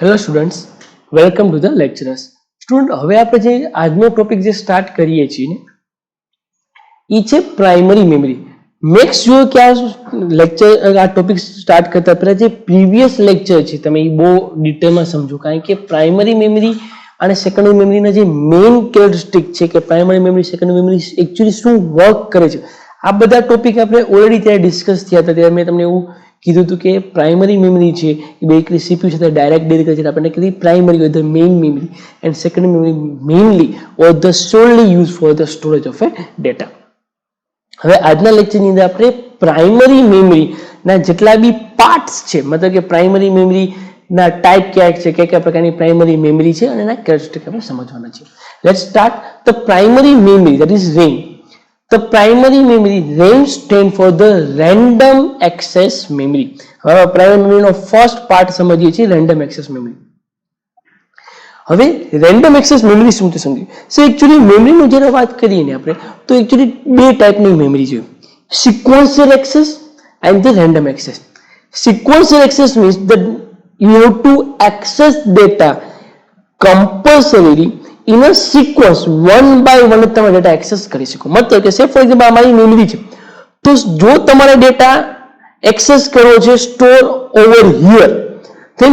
Hello students, welcome to the lecturers. Student, હવે આપણે જે આજનો ટોપિક જે સ્ટાર્ટ કરીએ છીએ ને એ છે પ્રાઇમરી મેમરી. મેક શ્યોર કે આ ટોપિક સ્ટાર્ટ કરતા પહેલા જે પ્રીવિયસ લેક્ચર છે તમે એ બહુ ડિટેલમાં સમજો, કારણ કે પ્રાઇમરી મેમરી અને સેકન્ડરી મેમરીના જે મેઇન કેરેક્ટરિસ્ટિક છે કે primary memory secondary memory actually શું વર્ક કરે છે, આ બધા ટોપિક આપણે ઓલરેડી ત્યારે ડિસ્કસ થયા હતા. ત્યારે મેં તમને એવું કીધું હતું કે પ્રાઇમરી મેમરી છે એ બેઝિકલી સીપીયુ સાથે ડાયરેક્ટ ડીલ કરે છે. આપણે કીધી primary or the main memory and secondary memory mainly or the સોલલી use for the storage of A data. હવે આજના લેક્ચરની અંદર આપણે પ્રાઇમરી મેમરી ના જેટલા બી પાર્ટ્સ છે, મતલબ કે પ્રાઇમરી મેમરી ના ટાઈપ કયા છે, કયા પ્રકારની પ્રાઇમરી મેમરી છે અને એના કેરેક્ટરિસ્ટિક આપણે સમજવાના છે. Let's start the primary memory, that is RAM. The primary memory, RAM stand for the random access memory. હવે પ્રાઇમરી મેમરીનો ફર્સ્ટ પાર્ટ સમજીએ છીએ, રેન્ડમ એક્સેસ મેમરી. હવે રેન્ડમ એક્સેસ મેમરી શું છે સમજીએ. સો એકચ્યુઅલી મેમરીની જ્યારે વાત કરીએ ને આપણે, તો એકચ્યુઅલી બે ટાઈપની મેમરી છે, sequential access and the random access. Sequential access means that you have to access data compulsorily in a sequence, one by one તમે ડેટા એક્સેસ કરી શકો. મતલબ કે ફોર એક્ઝામ્પલ અમારી મેમરી છે, તો જો તમારે ડેટા એક્સેસ કરવો છે store over here, then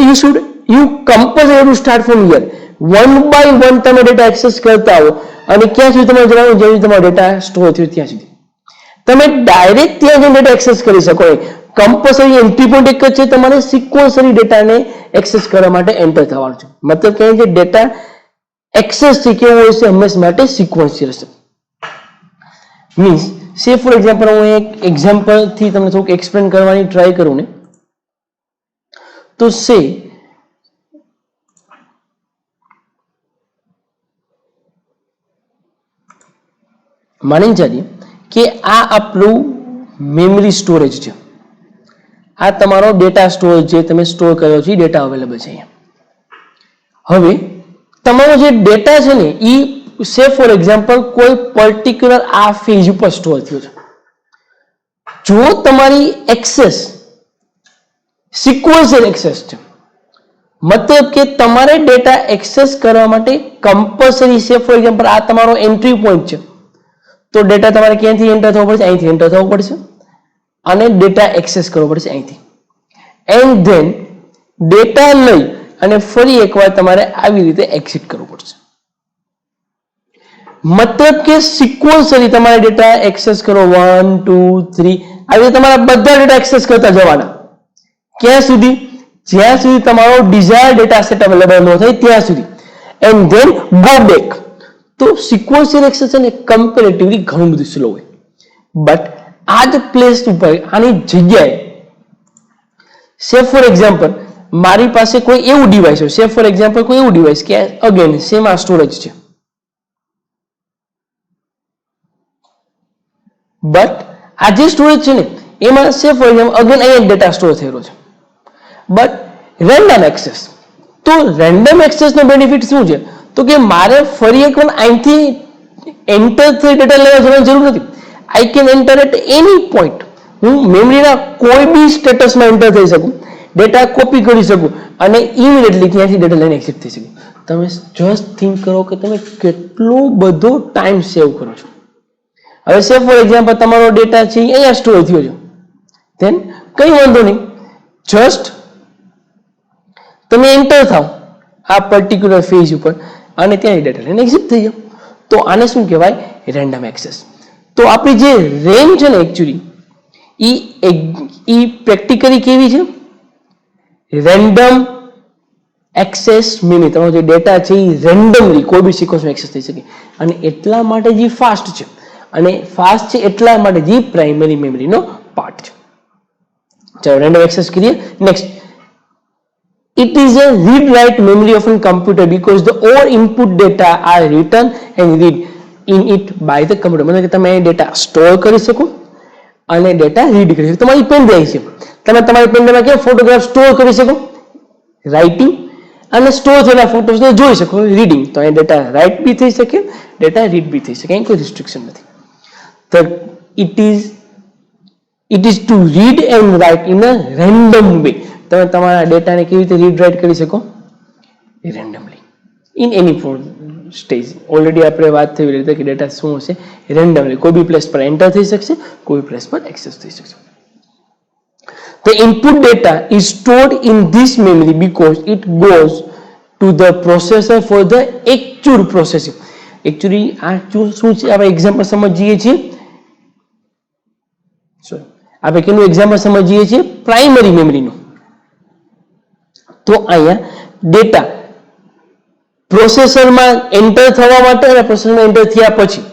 you compulsory to start from here. One by one તમે ડેટા એક્સેસ કરતા હો અને ક્યાં સુધી તમારે જવાનું, જ્યાં સુધી તમારો ડેટા સ્ટોર થયો ત્યાં સુધી તમે ડાયરેક્ટ ત્યાં જઈને ડેટા એક્સેસ કરી શકો. કમ્પલસરી એન્ટ્રી પોઈન્ટ એક જ છે, તમારે સિક્વન્સરી ડેટાને એક્સેસ કરવા માટે એન્ટર થવાનું છે. મતલબ કે જે ડેટા એક્સેસ છે કેવું હોય છે, હંમેશા માટે સિક્વન્શિયલ છે. મીન્સ સે ફોર એક્ઝામ્પલ હું એક એક્ઝામ્પલ થી તમને થોડુંક એક્સપ્લેન કરવાની ટ્રાય કરું ને, તો સે માની ચાલીએ કે આ આપણું મેમરી સ્ટોરેજ છે, આ તમારો ડેટા સ્ટોરેજ છે, તમે સ્ટોર કર્યો છે, ડેટા અવેલેબલ છે અહીંયા. હવે તમારો જે ડેટા છે ને એ સે ફોર એક્ઝામ્પલ કોઈ પર્ટિક્યુલર આ ફેઝ ઉપર સ્ટોર થયો છે. જો તમારી એક્સેસ સિક્વન્શિયલ એક્સેસ છે, મતલબ કે તમારે ડેટા એક્સેસ કરવા માટે કમ્પલસરી સે ફોર એક્ઝામ્પલ આ તમારો એન્ટ્રી પોઈન્ટ છે, તો ડેટા તમારે ક્યાંથી એન્ટર થવો પડશે, અહીંથી એન્ટર થવો પડશે અને ડેટા એક્સેસ કરવો પડશે અહીંથી. એન્ડ ધેન ડેટા લઈ અને ફરી એકવાર તમારે આવી રીતે એક્ઝિટ કરવું પડશે. મતલબ કે સિક્વન્સરી તમારે ડેટા એક્સેસ કરો 1 2 3 આવી રીતે તમારા બધા ડેટા એક્સેસ કરતા જવાના. ક્યાં સુધી? જ્યાં સુધી તમારો ડિઝાયર ડેટા સેટ અવેલેબલ ન થાય ત્યાં સુધી. And then go back. તો સિક્વન્શિયલ એક્સેસ છે ને કમ્પેરેટિવલી ઘણું બધું સ્લો હોય, બટ આ જ પ્લેસ ઉપર આની જગ્યાએ સે ફોર એક્ઝામ્પલ મારી પાસે કોઈ એવું ડિવાઇસ હોય, સે ફોર એક્ઝામ્પલ કોઈ એવું ડિવાઇસ કે અગેન સેમ આ સ્ટોરેજ છે, બટ આ જે સ્ટોરેજ છે ને એમાં સે ફોર એક્ઝામ્પલ અગેન અહીંયા ડેટા સ્ટોર થયેલો છે, બટ રેન્ડમ એક્સેસ. તો રેન્ડમ એક્સેસનો બેનિફિટ શું છે, તો કે મારે ફરી એકવાર અહીંથી એન્ટર થઈ ડેટા લેવા જવાની જરૂર નથી. I can enter at any point. હું મેમરીના કોઈ બી સ્ટેટસમાં એન્ટર થઈ શકું, ડેટા કોપી કરી શકું અને ઇમિડિયેટલી ત્યાંથી ડેટા લઈને એક્ઝિટ થઈ શકું. તમે જસ્ટ થિંક કરો કે તમે કેટલો બધો ટાઈમ સેવ કરો છો. હવે સે ફોર એક્ઝામ્પલ તમારો ડેટા છે અહીંયા સ્ટોર થયો છે, ધેન કંઈ વાંધો નહીં, જસ્ટ તમે એન્ટર થાવ આ પર્ટિક્યુલર ફેઝ ઉપર અને ત્યાં ડેટા લઈને એક્ઝિટ થઈ જાવ. તો આને શું કહેવાય? Random access. તો આપણી જે રેમ છે ને એકચ્યુઅલી ઈ પ્રેક્ટિકલી કેવી છે? Random access memory. તમારો જે ડેટા છે એ રેન્ડમલી કોઈ બી સિક્વન્સમાં એક્સેસ થઈ શકે અને એટલા માટે જે ફાસ્ટ છે, અને ફાસ્ટ છે એટલા માટે જે પ્રાઇમરી મેમરીનો પાર્ટ છે. ચાલો રેન્ડમ એક્સેસ કરીએ. Next, it is a read-write memory of a computer because the all input data are written and read in it by the computer. मतलब કે તમે ડેટા સ્ટોર કરી શકો અને ડેટા રીડ કરી શકો. તમારી પેન ડ્રાઈવ છે, તમે તમારી પેન ડ્રાઈવમાં કેવો ફોટોગ્રાફ સ્ટોર કરી શકો, રાઇટિંગ અને સ્ટોર થયેલા ફોટોઝને જોઈ શકો, રીડિંગ. તો અહીં ડેટા રાઇટ બી થઈ શકે, ડેટા રીડ બી થઈ શકે, અહીં કોઈ રિસ્ટ્રિક્શન નથી. તો it is to read and write in a random way. તમે તમારા ડેટાને કેવી રીતે રીડ રાઇટ કરી શકો? Randomly in any stage. Already આપણે વાત થઈ રીતે કે ડેટા શું હશે, રેન્ડમલી કોઈ બી પ્લેસ પર એન્ટર થઈ શકશે, કોઈ પ્લેસ પર એક્સેસ થઈ શકશે. The input data is stored in this memory because it goes to the processor for the actual processing. Actually આ શું છે આપણે એક્ઝામ્પલ સમજીએ છીએ. આપણે કેનું એક્ઝામ્પલ સમજીએ છીએ, પ્રાઇમરી મેમરીનું. તો અહીંયા ડેટા પ્રોસેસરમાં એન્ટર થવા માટે અને પ્રોસેસરમાં એન્ટર થયા પછી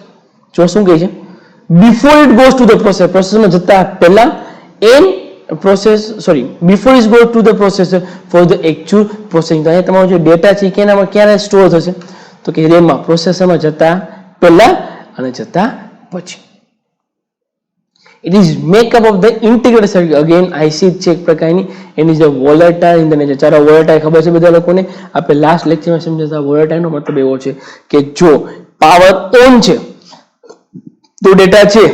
જો શું કહે છે, before it goes to the processor, પ્રોસેસરમાં જતા પહેલા and before it goes to the processor for the actual processing. અહીંયા તમારો જે ડેટા છે કેનામાં ક્યારે સ્ટોર થશે, તો કે રેમમાં, પ્રોસેસરમાં જતા પહેલા અને જતા પછી. It is make up of the integrated circuit. Again IC છે એક પ્રકારની, એની જે volatile in the nature. ચાલો volatile ખબર છે બધા લોકોને, આપણે લાસ્ટ લેક્ચરમાં સમજાતા. volatile નો મતલબ એવો છે કે જો પાવર ઓન છે તો ડેટા છે,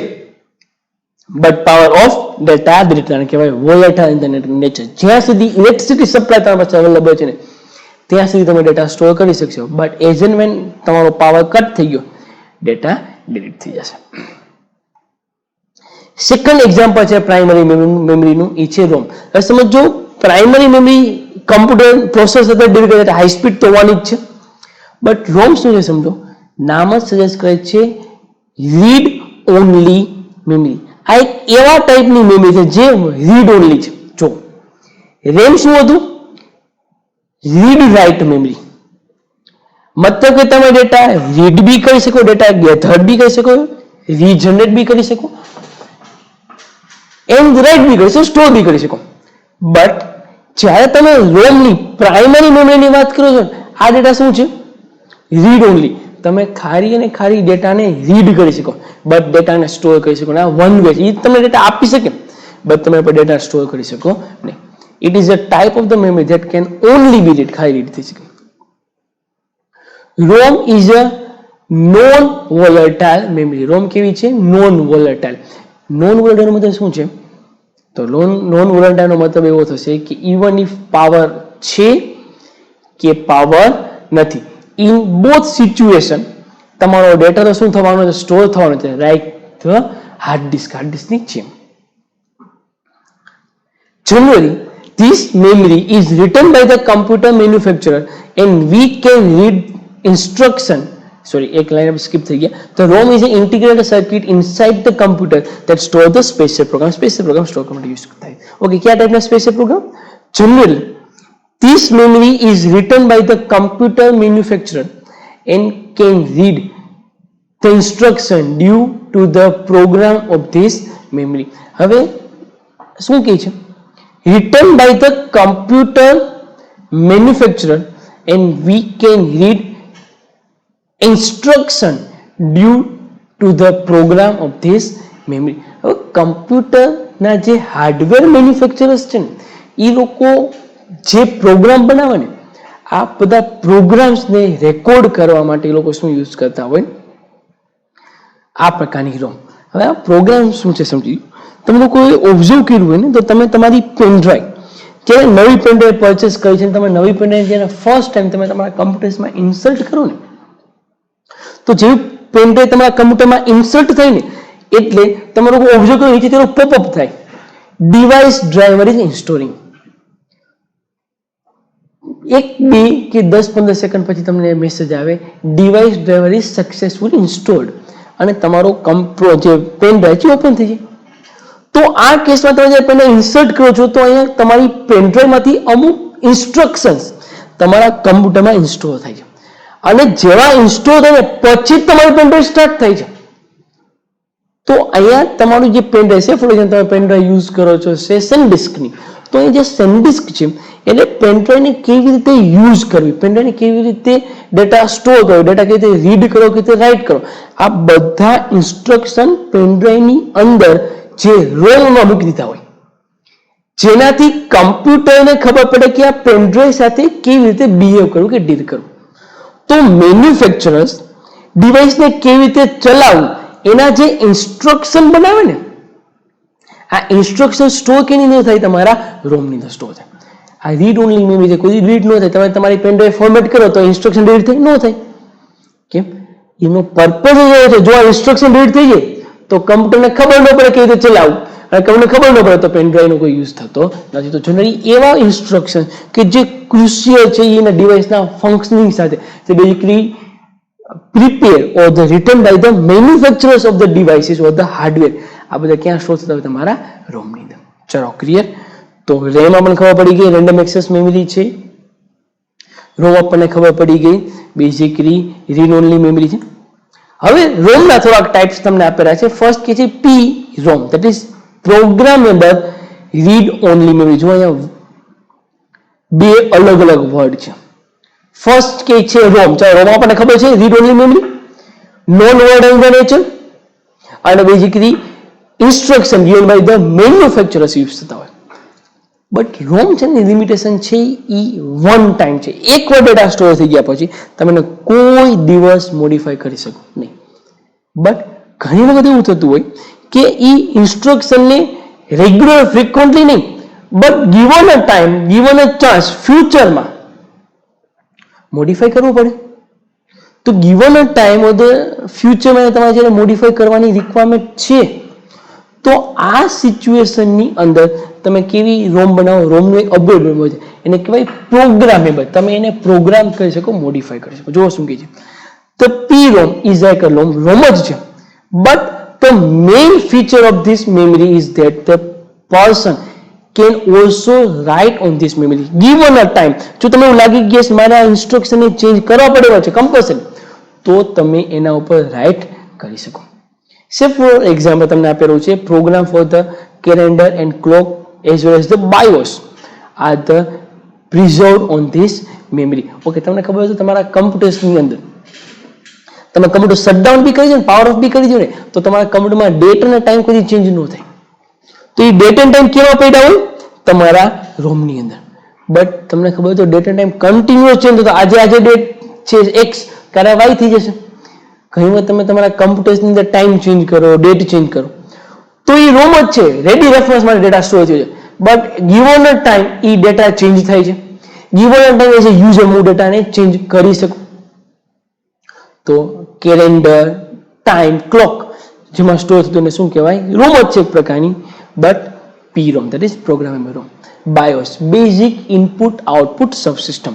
બટ પાવર ઓફ ડેટા ડેટાને કહેવાય volatile in the nature. જ્યાં સુધી ઇલેક્ટ્રિસિટી સપ્લાય તમારી પાસે અવેલેબલ છે ને ત્યાં સુધી તમે ડેટા સ્ટોર કરી શકશો, બટ એઝ એન્ડ વેન તમારો પાવર કટ થઈ ગયો ડેટા ડિલીટ થઈ જશે. સેકન્ડ એક્ઝામ્પલ છે પ્રાઇમરી મેમરીનું, એ છે રોમ. હવે સમજો primary memory computer processor deal કરે હાઈ સ્પીડ તો હોવાની જ છે, બટ રોમ શું છે સમજો, નામ જ સજેસ્ટ કરે છે રીડ ઓનલી મેમરી. આ એક એવા ટાઈપની મેમરી છે જે રીડ ઓનલી છે. જો રેમ શું હતું, રીડ રાઇટ મેમરી, મતલબ કે તમે ડેટા રીડ બી કરી શકો, ડેટા ગેધર બી કરી શકો, રીજનરેટ બી કરી શકો, એન્ડ રાઇટ બી કરી શકો, સ્ટોર બી કરી શકો. બટ જ્યારે તમે રોમની પ્રાઇમરી મેમરીની વાત કરો છો, આ ડેટા શું છે, રીડ ઓનલી. તમે ખારી અને ખારી ડેટાને રીડ કરી શકો, બટ ડેટાને સ્ટોર કરી શકો ના. વન વે એ તમને ડેટા આપી શકે, બટ તમે ડેટા સ્ટોર કરી શકો નહીં. It is a type of the memory that can only be read, ખાલી રીડ થઈ શકે. ROM is a non volatile memory. ROM કેવી છે, નોન વોલેટાઇલ. નોન વોલેટાઇલ મતલબ શું છે, તો નોન વોલેટાઇલ નો મતલબ એવો થશે કે ઇવન ઇફ પાવર છે કે પાવર નથી, ઇન બોથ સિચ્યુએશન તમારો ડેટા તો શું થવાનો છે, સ્ટોર થવાનો છે, લાઈક ધ હાર્ડ ડિસ્કની જેમ. Generally, this memory is written by the computer manufacturer and we can read instruction. Sorry, એક લાઈન સ્કીપ થઈ ગયા. The ROM is an integrated circuit inside the computer that store the special program. Special program store કરવા માટે use થાય. Okay, કયા ટાઈપના special program? Generally, this memory is written by the computer manufacturer and can read the instruction due to the program of this memory. હવે શું કહે છે, written by the computer manufacturer and we can read instruction due to the program of this memory. હવે કમ્પ્યુટરના જે hardware manufacturers છે ને એ લોકો જે પ્રોગ્રામ બનાવે ને આ બધા પ્રોગ્રામ્સને રેકોર્ડ કરવા માટે એ લોકો શું યુઝ કરતા હોય, આ પ્રકારની રોમ. હવે આ પ્રોગ્રામ શું છે સમજી, તમે લોકોએ ઓબ્ઝર્વ કર્યું હોય ને તો તમે તમારી પેનડ્રાઈવ જ્યારે નવી પેનડ્રાઈવ પરચેસ કરી છે, તમે નવી પેનડ્રાઈવ જ્યારે ફર્સ્ટ ટાઈમ તમે તમારા કમ્પ્યુટર્સમાં ઇન્સર્ટ કરો ને, તો જેવી પેનડ્રાઈવ તમારા કમ્પ્યુટરમાં ઇન્સર્ટ થાય ને એટલે તમે લોકો ઓબ્ઝર્વ કરો નીચે તેનો પોપઅપ થાય, ડિવાઇસ ડ્રાઈવર ઇઝ ઇન્સ્ટોલિંગ. 1, 2 કે 10-15 સેકન્ડ પછી તમને મેસેજ આવે device driver is successful installed, અને તમારો જે પેનડ્રાઈવ છે ઓપન થઈ જાય. તો આ કેસમાં તમે જ્યારે પેન ઇન્સર્ટ કરો છો તો અહીંયા તમારી પેનડ્રાઈવમાંથી અમુક ઇન્સ્ટ્રક્શન્સ તમારા કમ્પ્યુટરમાં ઇન્સ્ટોલ થાય છે, અને જેવા ઇન્સ્ટોલ થાય પછી તમારી પેનડ્રાઈવ સ્ટાર્ટ થાય છે. તો અહીંયા તમારું જે પેનડ્રાઈવ છે, ફોર એક્ઝામ્પલ તમે પેનડ્રાઈવ યુઝ કરો છો સેન્ડિસ્કની, તો અહીં જે સેન્ડિસ્ક છે એટલે પેનડ્રાઈવને કેવી રીતે યુઝ કરવી, પેનડ્રાઈવને કેવી રીતે ડેટા સ્ટોર કરો, ડેટા કેવી રીતે રીડ કરો, કેવી રીતે રાઇટ કરો, આ બધા ઇન્સ્ટ્રક્શન પેનડ્રાઈવની અંદર જે રોમમાં મૂકી દીધા હોય, જેનાથી કમ્પ્યુટરને ખબર પડે કે આ પેનડ્રાઈવ સાથે કેવી રીતે બિહેવ કરવું કે ડીલ કરવું. તો મેન્યુફેક્ચરર્સ ડિવાઇસને કેવી રીતે ચલાવવું એના જે ઇન્સ્ટ્રક્શન બનાવે ને, આ ઇન્સ્ટ્રક્શન સ્ટોર કેની અંદર થાય, તમારા રોમની અંદર સ્ટોર થાય. આ રીડ ઓનલી મેમરી છે, કોઈ રીડ ન થાય. તમે તમારી પેન ડ્રાઈવ ફોર્મેટ કરો તો ઇન્સ્ટ્રક્શન રીડ થાય ન થાય. કેમ? એનો પર્પઝ જ એવો છે, જો આ ઇન્સ્ટ્રક્શન રીડ થઈ જાય તો કમ્પ્યુટરને ખબર ન પડે કેવી રીતે ચલાવવું, અને કમ્પ્યુટરને ખબર ન પડે તો પેન ડ્રાઈવનો કોઈ યુઝ થતો નથી. તો જનરલી એવા ઇન્સ્ટ્રક્શન કે જે ક્રુશિયલ છે એના ડિવાઇસના ફંક્શનિંગ સાથે, જે basically prepared or the written by the manufacturers of the devices or the hardware, આ બધા ક્યાં સ્ટોર થતા હોય? તમારા રોમ ની અંદર. ચલો ક્લિયર. તો રેમ આપણને ખબર પડી ગઈ, રેન્ડમ એક્સેસ મેમરી છે. રોમ આપણને ખબર પડી ગઈ, બેઝિકલી રીડ ઓનલી મેમરી છે. હવે રોમ ના થોડાક ટાઈપ્સ તમને આપેલા છે. ફર્સ્ટ કે છે P ROM, that is programmable read only memory. જો અહીંયા બે અલગ અલગ વર્ડ છે. ફર્સ્ટ કે છે રોમ. ચાલો રોમ આપણને ખબર છે read only memory, non word in the nature, અને basically instruction given by the manufacturers use થતા હોય. બટ રોમ છે ને લિમિટેશન છે એ વન ટાઈમ છે. એકવાર ડેટા સ્ટોર થઈ ગયા પછી તમે એને કોઈ દિવસ મોડિફાઈ કરી શકો નહીં. બટ ઘણી વખત એવું થતું હોય કે એ ઇન્સ્ટ્રક્શનને રેગ્યુલર ફ્રિકવન્ટલી નહીં, but given a time, given a chance, ફ્યુચરમાં મોડિફાઈ કરવું પડે. તો given a time or the ફ્યુચરમાં તમારે જ્યારે મોડિફાઈ કરવાની રિક્વાયરમેન્ટ છે, તો આ સિચ્યુએશનની અંદર તમે કેવી રોમ બનાવો? રોમનું એક અપગ્રેડ હોય છે, એને કહેવાય પ્રોગ્રામેબલ. તમે એને પ્રોગ્રામ કરી શકો, મોડિફાઈ કરી શકો. જો શું કહે છે, તો પી રોમ ઇઝ લાઈક અ રોમ જ છે, but the main feature of this memory is that the person can also write on this memory given a time. જો તમને એવું લાગે કે યસ મારા ઇન્સ્ટ્રક્શન ને ચેન્જ કરવા પડે છે કમ્પલસરી, તો તમે એના ઉપર રાઇટ કરી શકો. સે ફોર એક્ઝામ્પલ તમને આપેલું છે program for the calendar and clock as well as the BIOS are the preserved on this memory. Okay, તમને ખબર હોય તો તમારા કમ્પ્યુટર્સની અંદર તમે કમ્પ્યુટર શટડાઉન બી કરી દો ને, પાવર ઓફ બી કરી દો ને, તો તમારા કમ્પ્યુટરમાં ડેટ અને ટાઈમ કોઈ ચેન્જ ન થાય. તો એ ડેટ એન્ડ ટાઈમ કેવા પડ્યા હોય? તમારા રોમની અંદર. બટ તમને ખબર હોય તો date end time continuous change થતો. આજે ડેટ છે એક્સ, ક્યારે વાય થઈ જશે. ઘણી વાર તમે તમારા કમ્પ્યુટર્સની અંદર ટાઈમ ચેન્જ કરો, ડેટ ચેન્જ કરો, તો એ રોમ જ છે, રેડી રેફરન્સ માટે ડેટા સ્ટોર થયો છે. But given a time A data change થાય છે. Given a time as a user હું ડેટાને ચેન્જ કરી શકું. તો કેલેન્ડર, ટાઈમ, ક્લોક જેમાં સ્ટોર થતું એને શું કહેવાય? રોમ જ છે એક પ્રકારની, but PROM, that is programmable ROM. BIOS, basic input output subsystem,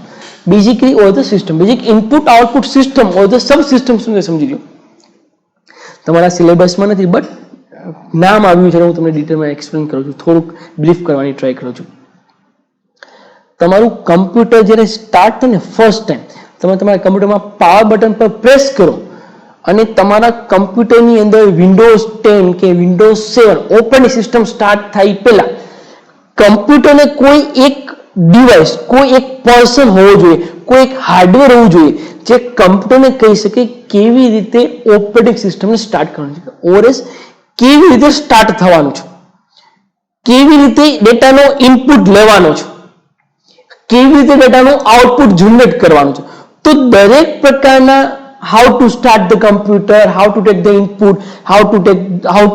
basically all the system, basic input output system or the subsystems સમજી લો. તમારા સિલેબસમાં નથી, બટ નામ આવ્યું છે, હું તમને ડિટેલમાં એક્સપ્લેન કરું છું, થોડુંક બ્રીફ કરવાની ટ્રાય કરું છું. તમારું કમ્પ્યુટર જ્યારે સ્ટાર્ટ થાય ને ફર્સ્ટ ટાઈમ, તમે તમારા કમ્પ્યુટરમાં પાવર બટન પર પ્રેસ કરો અને તમારા કમ્પ્યુટરની અંદર વિન્ડોઝ 10 કે વિન્ડોઝ 7 ઓપરેટિંગ સિસ્ટમ સ્ટાર્ટ થાય પહેલા કમ્પ્યુટરને કોઈ એક ડિવાઇસ, કોઈ એક પર્સન હોવો જોઈએ, કોઈ એક હાર્ડવેર હોવું જોઈએ જે કમ્પ્યુટરને કહી શકે કેવી રીતે ઓપરેટિંગ સિસ્ટમને સ્ટાર્ટ કરવાનું છે, ઓએસ કેવી રીતે સ્ટાર્ટ થવાનું છે, કેવી રીતે ડેટાનો ઇનપુટ લેવાનો છે, કેવી રીતે ડેટાનું આઉટપુટ જનરેટ કરવાનું છે. તો દરેક પ્રકારના how to start the computer, how to take the input, how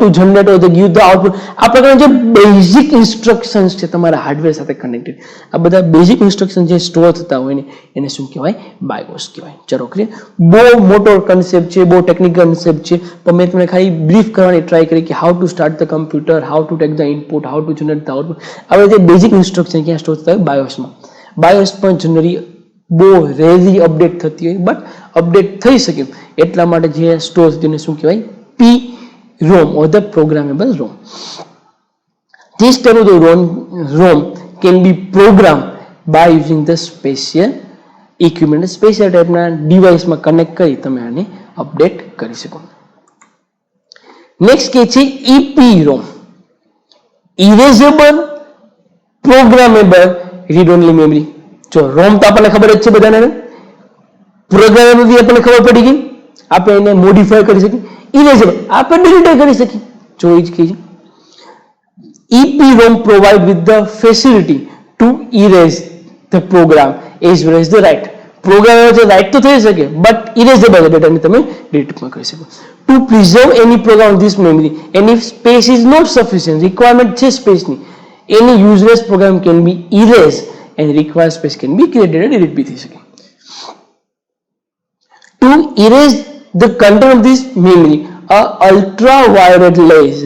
to generate or the give the output, આ પ્રકારના જે બેઝિક ઇન્સ્ટ્રક્શન્સ છે તમારા હાર્ડવેર સાથે કનેક્ટેડ, આ બધા બેઝિક ઇન્સ્ટ્રક્શન જે સ્ટોર થતા હોય ને એને શું કહેવાય? BIOS કહેવાય. ચલો ક્લિયર. બહુ મોટો કન્સેપ્ટ છે, બહુ ટેકનિકલ કન્સેપ્ટ છે, પણ મેં તમને ખાલી બ્રીફ કરવાની ટ્રાય કરી કે how to start the computer, how to take the input, how to generate the output. આ બધા જે બેઝિક ઇન્સ્ટ્રક્શન ક્યાં સ્ટોર થતા હોય? BIOSમાં. BIOS પણ જનરલી બહુ રેરી અપડેટ થતી હોય, બટ અપડેટ થઈ શકે એટલા માટે જે સ્ટોર થતી એને શું કહેવાય? PROM or the programmable ROM. This type of the ROM can be programmed by using the special equipment, special ટાઈપના ડિવાઇસમાં કનેક્ટ કરી તમે આને અપડેટ કરી શકો. નેક્સ્ટ કે છે EPROM, erasable programmable read only memory. જો રોમ તો આપણને ખબર જ છે બધાને, પ્રોગ્રામેબલ આપણને ખબર પડી ગઈ, આપણે એને મોડિફાઈ કરી શકીએ. ઇરેઝેબલ આપણે ડિલીટ કરી શકીએ. જો એ જ કહે છે EPROM provide with the facility to erase the program as well as the write. Program છે રાઇટ તો થઈ શકે, બટ ઇરેઝેબલ ડેટાને તમે ડિલીટ પણ કરી શકો. To preserve any program this memory, any space is not sufficient, requirement છે સ્પેસની, any useless program can be erase and required space can be created and delete be થઈ શકે. To erase the content of this memory, a ultraviolet rays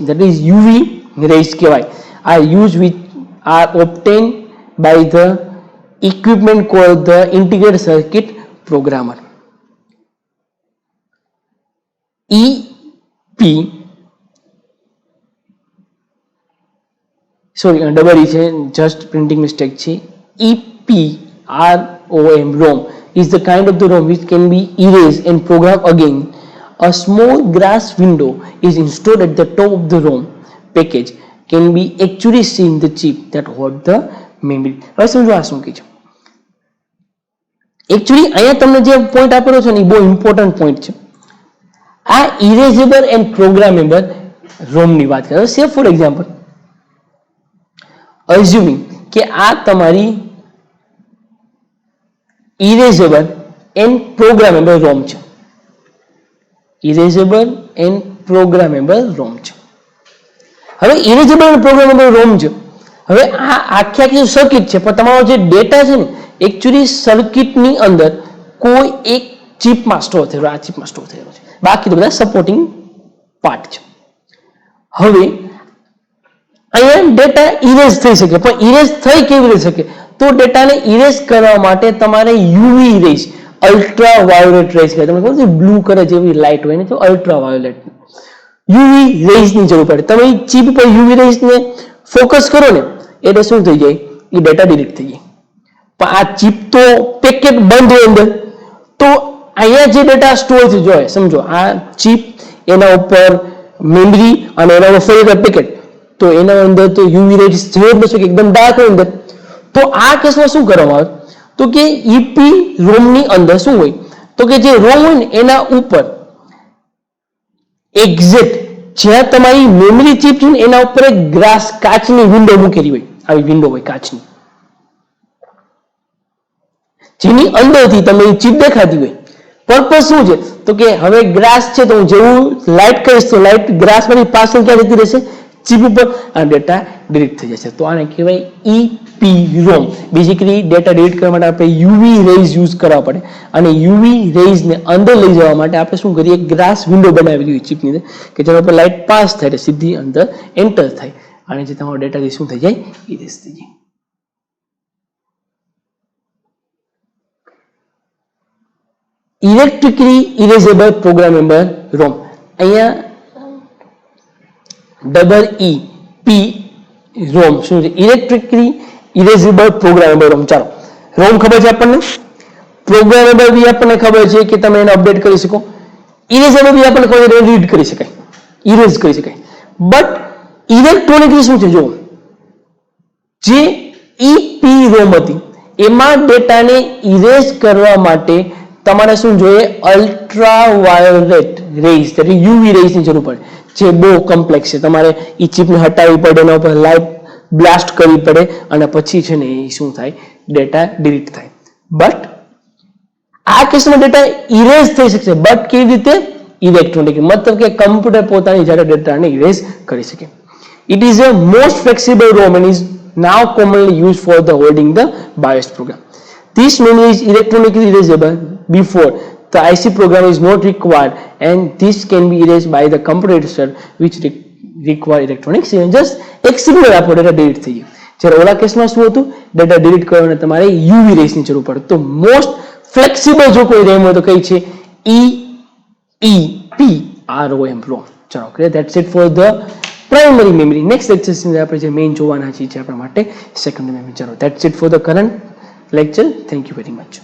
that is UV rays કહેવાય are used which are obtained by the equipment called the integrated circuit programmer. double E છે, just printing mistake છે. EPROM ROM is the kind of the ROM which can be erased and programmed again. A small glass window is installed at the top of the ROM package can be actually seen the chip that hold the memory. હવે સમજો આ શું કહે છે. Actually અહીંયા તમને જે point આપેલો છે ને એ બહુ ઇમ્પોર્ટન્ટ પોઈન્ટ છે. આ ઇરેઝેબલ એન્ડ પ્રોગ્રામેબલ રોમ ની વાત કરે. સે ફોર એક્ઝામ્પલ અઝ્યુમિંગ કે આ તમારી ઇરેઝેબલ એન્ડ પ્રોગ્રામેબલ રોમ છે. ઇરેઝેબલ એન્ડ પ્રોગ્રામેબલ રોમ છે. હવે ઇરેઝેબલ એન્ડ પ્રોગ્રામેબલ રોમ છે. હવે આ આખી સર્કિટ છે, પણ તમારો જે ડેટા છે ને એકચ્યુઅલી સર્કિટની અંદર કોઈ એક ચિપમાં સ્ટોર થયેલો, આ ચિપમાં સ્ટોર થયેલો છે, બાકી તો બધા સપોર્ટિંગ પાર્ટ છે. હવે અહીંયા ડેટા ઇરેઝ થઈ શકે, પણ ઇરેઝ થઈ કેવી રીતે શકે? તો ડેટાને ઇરેઝ કરવા માટે તમારે યુવી રેઝ, અલ્ટ્રાવાયોલેટ રેઝ કહેવાય. તમને ખબર છે બ્લુ કલર જેવી લાઇટ હોય ને, તો અલ્ટ્રાવાયોલેટ યુવી રેઝની જરૂર પડે. તમે ચિપ પર યુવી રેઝને ફોકસ કરો ને એટલે શું થઈ જાય? એ ડેટા ડિલીટ થઈ જાય. પણ આ ચિપ તો પેકેટ બંધ હોય અંદર, તો અહીંયા જે ડેટા સ્ટોર થઈ જાય, સમજો આ ચિપ, એના ઉપર મેમરી અને એના ઉપર ફરી પેકેટ, તો એના અંદર તો યુવી રેઝ થઈ જ નથી કે એકદમ ડાર્ક હોય અંદર. તો આ કેસમાં શું કરવામાં આવે? તો કે ઈપી રોમ ની અંદર શું હોય? તો કે જે રોમ હોય ને એના ઉપર એક્ઝેક્ટ જ્યાં તમારી મેમરી ચિપ છે ને એના ઉપર એક ગ્લાસ કાચની વિન્ડો મૂકેલી હોય. આવી વિન્ડો હોય કાચની, જેની અંદરથી તમે ચિપ દેખાતી હોય. પર્પઝ શું છે? તો કે હવે ગ્લાસ છે તો હું જેવું લાઇટ કરીશ તો લાઇટ ગ્લાસ માંથી પાછળ ક્યાં જતી રહેશે? ચિપ ઉપર, આ ડેટા ડિલીટ થઈ જશે. તો આને કહેવાય EPROM. બેઝિકલી ડેટા ડિલીટ કરવા માટે આપણે યુવી રેઝ યુઝ કરવા પડે, અને યુવી રેઝને અંદર લઈ જવા માટે આપણે શું કરીએ? ગ્લાસ વિન્ડો બનાવેલી હોય ચિપની અંદર કે જેના ઉપર લાઇટ પાસ થાય એટલે સીધી અંદર એન્ટર થાય, અને જે તમારો ડેટા શું થઈ જાય? ઇરેઝ થઈ જાય. ઇલેક્ટ્રિકલી ઇરેઝેબલ પ્રોગ્રામેબલ રોમ. અહીંયા ડબલ E P રોમ શું છે? ઇલેક્ટ્રિકલી ઇરેઝેબલ પ્રોગ્રામેબલ રોમ. ચાલો, રોમ ખબર છે આપણને, પ્રોગ્રામેબલ બી આપણને ખબર છે કે તમે એને અપડેટ કરી શકો, ઇરેઝેબલ બી આપણને ખબર છે રીડ કરી શકાય, ઇરેઝ કરી શકાય. બટ ઇલેક્ટ્રોનિકલી શું છે? જો જે EPROM હતી એમાં ડેટાને ઇરેઝ કરવા માટે તમારે શું જોઈએ? અલ્ટ્રાવાયોલેટ રેઝ એટલે યુવી રેઝની જરૂર પડે, જે બહુ કોમ્પ્લેક્સ છે. તમારે એ ચિપને હટાવવી પડે, એના ઉપર લાઇટ બ્લાસ્ટ કરવી પડે, અને પછી છે ને એ શું થાય? ડેટા ડિલીટ થાય. બટ આ કેસમાં ડેટા ઇરેઝ થઈ શકશે, બટ કેવી રીતે? ઇલેક્ટ્રોનિક, મતલબ કે કમ્પ્યુટર પોતાની જાતે ડેટાને ઇરેઝ કરી શકે. It is a most flexible ROM and is now commonly used for the holding the BIOS program. This memory is electronically erasable before the IC program is not required, and this can be erased by the computer itself, which require electronic signal. Just એક signal આપો data delete થઈ જાય. જ્યારે ઓલા કેસમાં શું હતું? Data delete કરવાને તમારે યુવી રેઝની જરૂર પડે. તો મોસ્ટ ફ્લેક્સિબલ જો કોઈ રેમ હોય તો કઈ છે? EPROM ROM. ચાલો, clear? That's it for the primary memory. Next lecture ની આપણે જે મેઇન જોવાના છીએ છે આપણા માટે સેકન્ડરી મેમરી. ચાલો, that's it for the current lecture. Thank you very much.